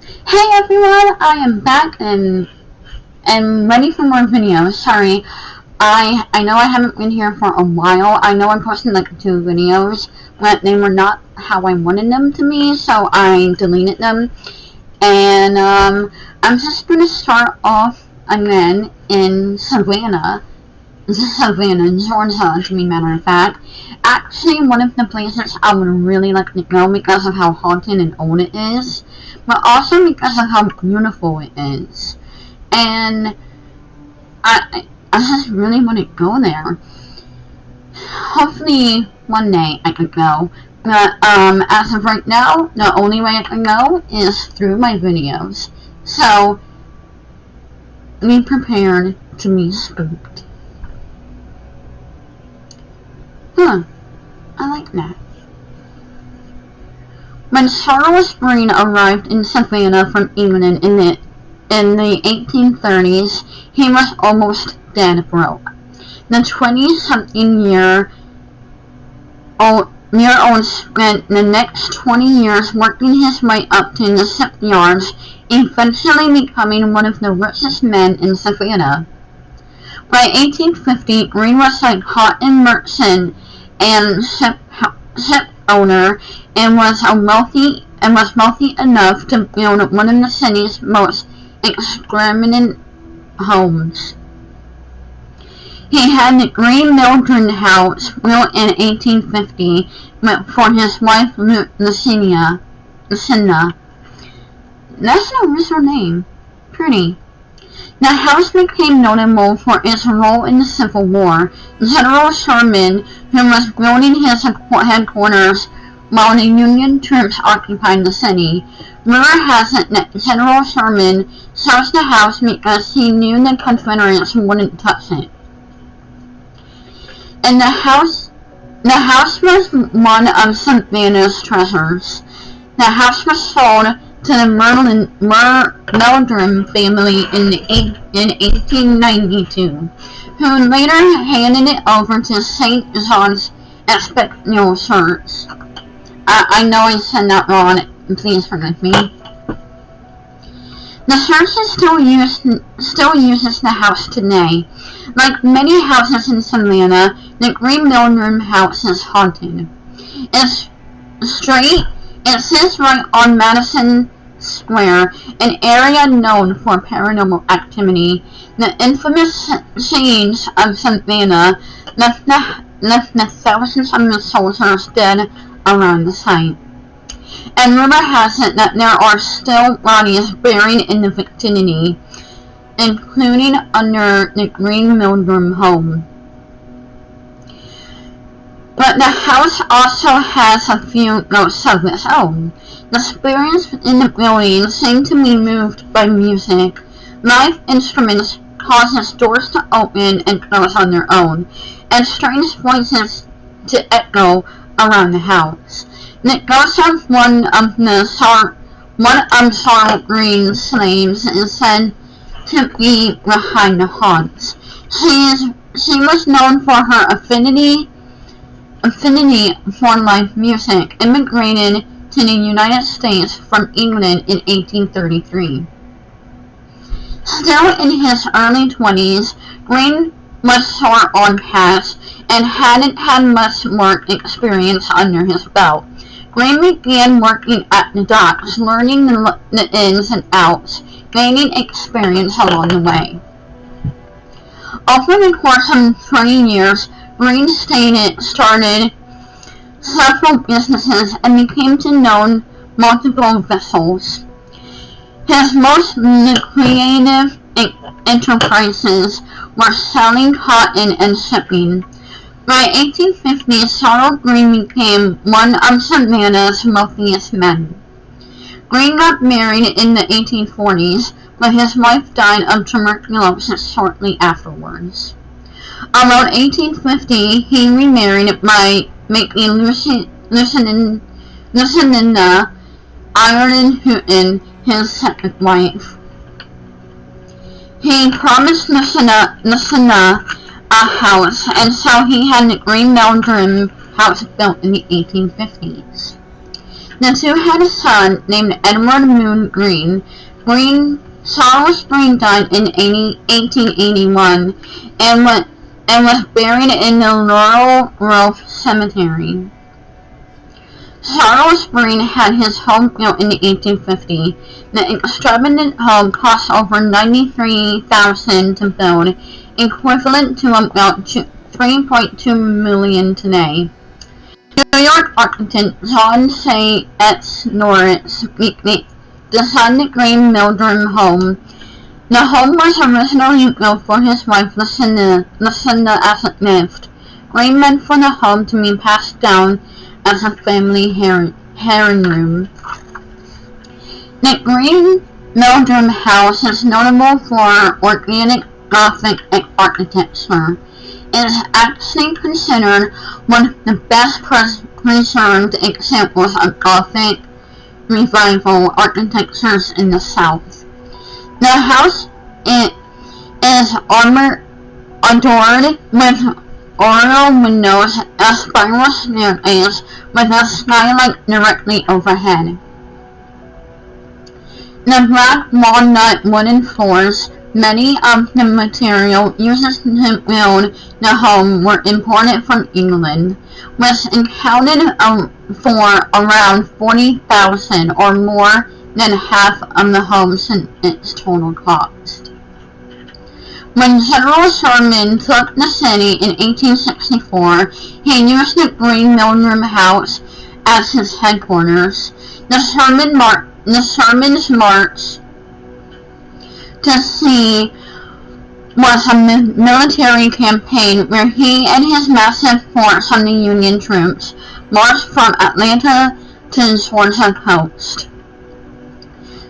Hey everyone, I am back and ready for more videos. Sorry, I know I haven't been here for a while. I know I posted like 2 videos, but they were not how I wanted them to be, so I deleted them. And I'm just gonna start off again in Savannah, Georgia, to be matter of fact. Actually, one of the places I would really like to go because of how haunted and old it is, but also because of how beautiful it is. And I just really want to go there. Hopefully, one day I could go. But as of right now, the only way I can go is through my videos. So, be prepared to be spooked. I like that. When Charles Green arrived in Savannah from England in the 1830s, he was almost dead broke. The 20-something-year-old spent the next 20 years working his way up to the shipyards, eventually becoming one of the richest men in Savannah. By 1850, Green was a cotton merchant and ship owner and was wealthy enough to build one of the city's most extravagant homes. He had the Green Mildrum house built in 1850 for his wife Lucinda. That's an original name. Pretty. The house became notable for its role in the Civil War. General Sherman, who was building his headquarters while the Union troops occupied the city. Rumor has it that General Sherman chose the house because he knew the Confederates wouldn't touch it. And the house was one of Savannah's treasures. The house was sold to the Mildrum family in 1892, who later handed it over to St. John's Episcopal Church. I know I said that wrong, please forgive me. The church still uses the house today. Like many houses in Savannah, the Green Mildrum house is haunted. It sits right on Madison Square, an area known for paranormal activity. The infamous siege of Savannah left the thousands of soldiers dead around the site. And rumor has it that there are still bodies buried in the vicinity, including under the Green Mildrum home. But the house also has a few ghosts of its own. The spirits in the building seem to be moved by music. Live instruments causes doors to open and close on their own, and strange voices to echo around the house. The ghost of one of Charles Green's slaves is said to be behind the haunts. She was known for her affinity for live music, immigrated to the United States from England in 1833. Still in his early 20s, Green was short on cash and hadn't had much work experience under his belt. Green began working at the docks, learning the ins and outs, gaining experience along the way. Over the course of 20 years, Green started several businesses and became to know multiple vessels. His most lucrative enterprises were selling cotton and shipping. By 1850, Charles Green became one of Savannah's wealthiest men. Green got married in the 1840s, but his wife died of tuberculosis shortly afterwards. Around 1850, he remarried by making Lucinda Ireland Houghton his second wife. He promised Lucinda a house, and so he had the Green Mildrum house built in the 1850s. The two had a son named Edward Moon Green. Charles Green died in 1881 and was buried in the Laurel Grove Cemetery. Charles Green had his home built in 1850. The extravagant home cost over $93,000 to build, equivalent to about $3.2 million today. New York architect John S. Norris designed the Green Mildrum home. The home was originally built for his wife Lucinda as a gift. Green meant for the home to be passed down as a family heirloom. The Green Mildrum house is notable for organic Gothic architecture. It is actually considered one of the best preserved examples of Gothic Revival architectures in the South. The house is adorned with oriel windows, a spiral staircase with a skylight directly overhead. The black walnut wooden floors, many of the material used to build the home were imported from England, was accounted for around $40,000 or more than half of the home's its total cost. When General Sherman took the city in 1864, he used the Green Mildrum house as his headquarters. The Sherman's march to sea was a military campaign where he and his massive force of the Union troops marched from Atlanta to the Georgia coast,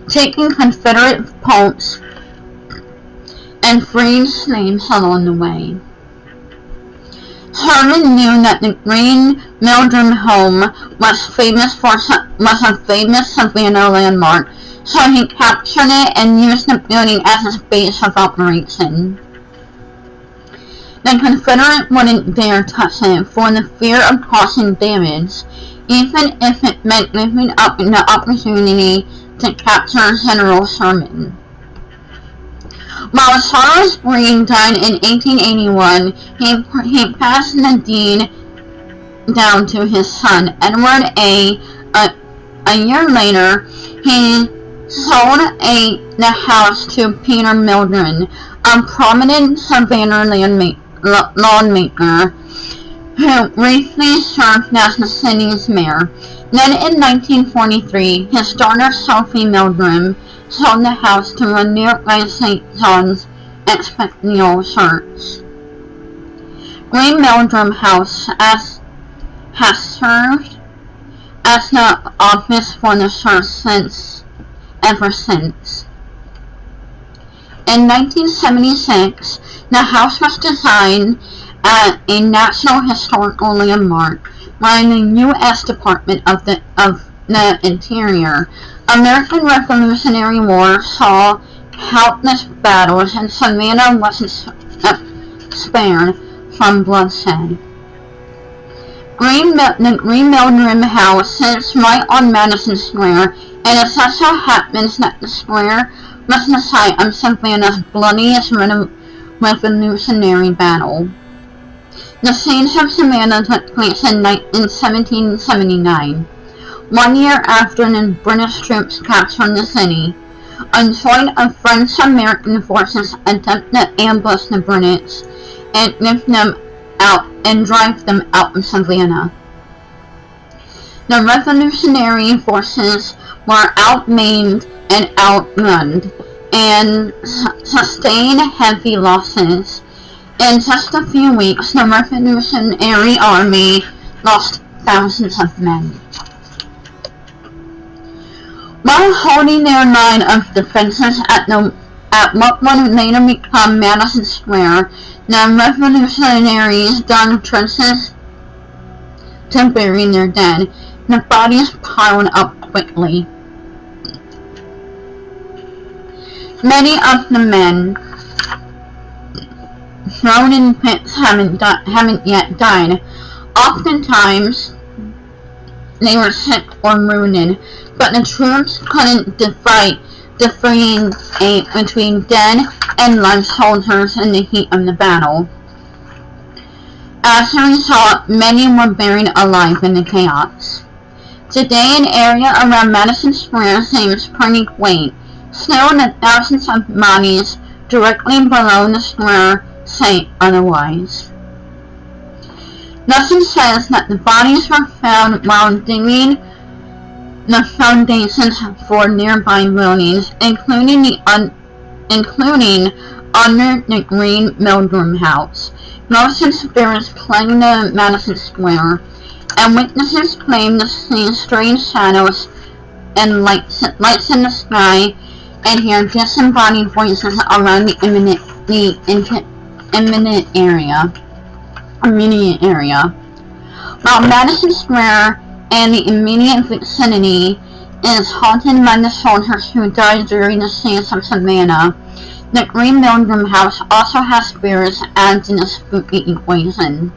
taking Confederate posts and freeing slaves along the way. Sherman knew that the Green Mildrum home was a famous Savannah landmark, so he captured it and used the building as his base of operation. The Confederate wouldn't dare touch it for the fear of causing damage, even if it meant giving up the opportunity to capture General Sherman. While Charles Green died in 1881, he passed the deed down to his son, Edward A. A year later, he sold the house to Peter Mildrum, a prominent Savannah lawmaker who briefly served as the city's mayor. Then in 1943, his daughter Sophie Mildrum sold the house to a nearby St. John's Episcopal Church. Green Mildrum House has served as the office for the church ever since. In 1976, the house was designed as a National Historical Landmark by the U.S. Department of the Interior. American Revolutionary War saw countless battles, and Savannah wasn't spared from bloodshed. The Green Mildrum House sits right on Madison Square, and it just so happens that the square was the site of Savannah's bloodiest Revolutionary battle. The siege of Savannah took place in 1779, 1 year after the British troops captured the city. A joint of French-American forces attempted to ambush the British and drive them out of Savannah. The Revolutionary forces were outmanned and outgunned, and sustained heavy losses. In just a few weeks, the Revolutionary Army lost thousands of men. While holding their line of defenses at what would later become Madison Square, the revolutionaries dug trenches to bury their dead. The bodies piled up quickly. Many of the men thrown in pits haven't yet died. Oftentimes, they were sick or wounded, but the troops couldn't differentiate between dead and live soldiers in the heat of the battle. As a result, many were buried alive in the chaos. Today, an area around Madison Square seems pretty quaint. Still, the thousands of bodies directly below the square say otherwise. Nothing says that the bodies were found while digging the foundations for nearby buildings, including under the green Mildrum house. Ghosts and spirits plague the Madison Square, and witnesses claim to see strange shadows and lights in the sky, and hear disembodied voices around the immediate area. While Madison Square and the immediate vicinity is haunted by the soldiers who died during the siege of Savannah, the Green Mildrum house also has spirits added to the spooky equation.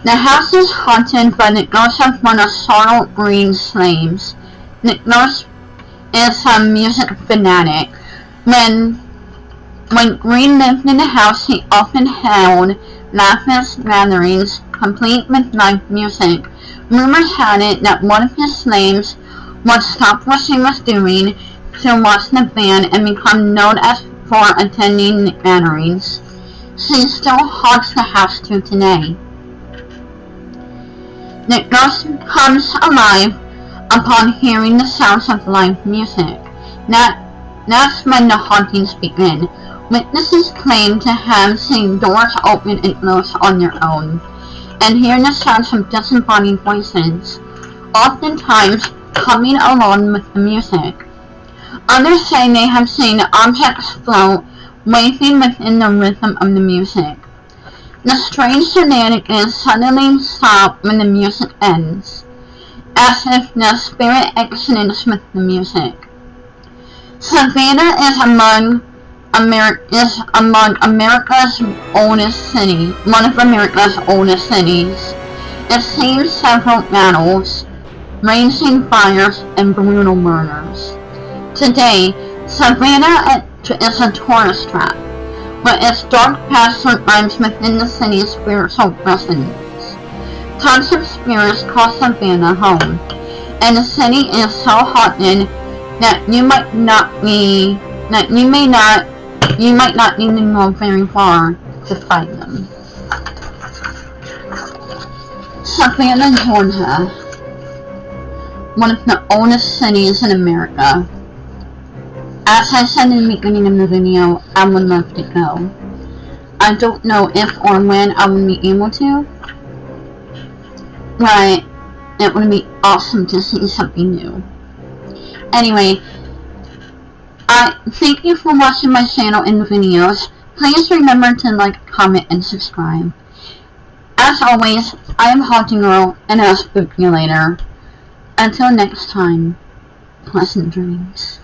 The house is haunted by the ghost of one of Sorrel Green's slaves. The ghost is a music fanatic. When Green lived in the house, he often held lavish gatherings, complete with live music. Rumors had it that one of his slaves would stop what she was doing to watch the band and become known as for attending the gatherings. She still haunts the house to today. The ghost comes alive upon hearing the sounds of live music. That's when the hauntings begin. Witnesses claim to have seen doors open and close on their own, and hear the sounds of disembodied voices, oftentimes coming along with the music. Others say they have seen objects float, waving within the rhythm of the music. The strange shenanigans suddenly stop when the music ends, as if the spirit exits with the music. Savannah is among America's oldest city, one of America's oldest cities. It sees several battles, raging fires, and brutal murders. Today, Savannah is a tourist trap, but its dark past survives within the city's spiritual presence. Tons of spirits call Savannah home, and the city is so haunted that you might not need to go very far to find them. Savannah, Georgia, one of the oldest cities in America. As I said in the beginning of the video, I would love to go. I don't know if or when I will be able to, but it would be awesome to see something new. Anyway, I thank you for watching my channel and the videos. Please remember to like, comment, and subscribe. As always, I am Haunting Girl, and I'll spook you later. Until next time, pleasant dreams.